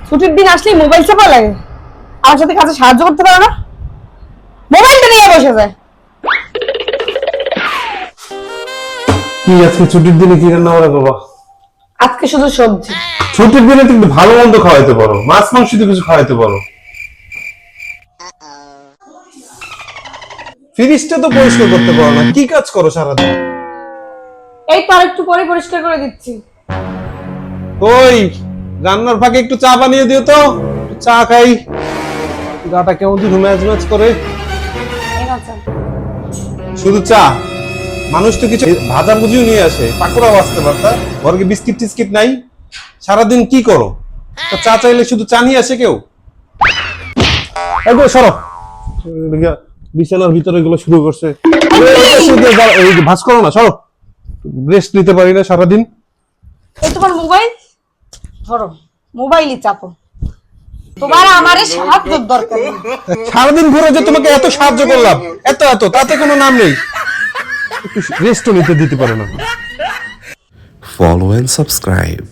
ছুটির দিন আসলেই মোবাইল চাপা লাগে, আমার সাথে কাজে সাহায্য করতে পারে না, মোবাইলটা নিয়ে বসে যায়। কি আজকে ছুটির দিনে কি রান্না বান্না করবা? আজকে শুধু সবজি। ছুটির দিনে তো একটু ভালো মন্দ খাওয়াইতে পারো, মাছ মাংস দিয়ে কিছু খাওয়াইতে পারো। ফ্রিজটা তো পরিষ্কার করতে পারো না, কি কাজ করো সারাদিন? এই তো আরেকটু পরে পরিষ্কার করে দিচ্ছি। ওই রান্নার ফাঁকে একটু চা বানিয়ে দিও তো, একটু চা খাই, গাটা কেমন যেন ম্যাচ ম্যাচ করে। শুধু চা? মানুষ তো কিছু ভাজা ভুজিও নিয়ে আসে, পাকোড়াও আসতে পারতা, ঘরে কি বিস্কিট টিস্কিট নাই? সারাদিন কি করো? তো চা চাইলে শুধু চা নিয়ে আসে কেউ? একদম সরো, বিছানার ভিতরে এগুলো শুরু করছে। এই যে ভাঁজ করো না, সরো, রেস্ট নিতে পারি না সারাদিন। এই তোমার মোবাইল ধরো, মোবাইলই চাপো, তোমার আমারে সাহায্য দরকার নেই। সারাদিন ঘুরে যে তোমাকে এত সাহায্য করলাম, এত এত, তাতে কোনো নাম নেই, একটু রেস্টও নিতে দিতে পারে না। Follow and subscribe.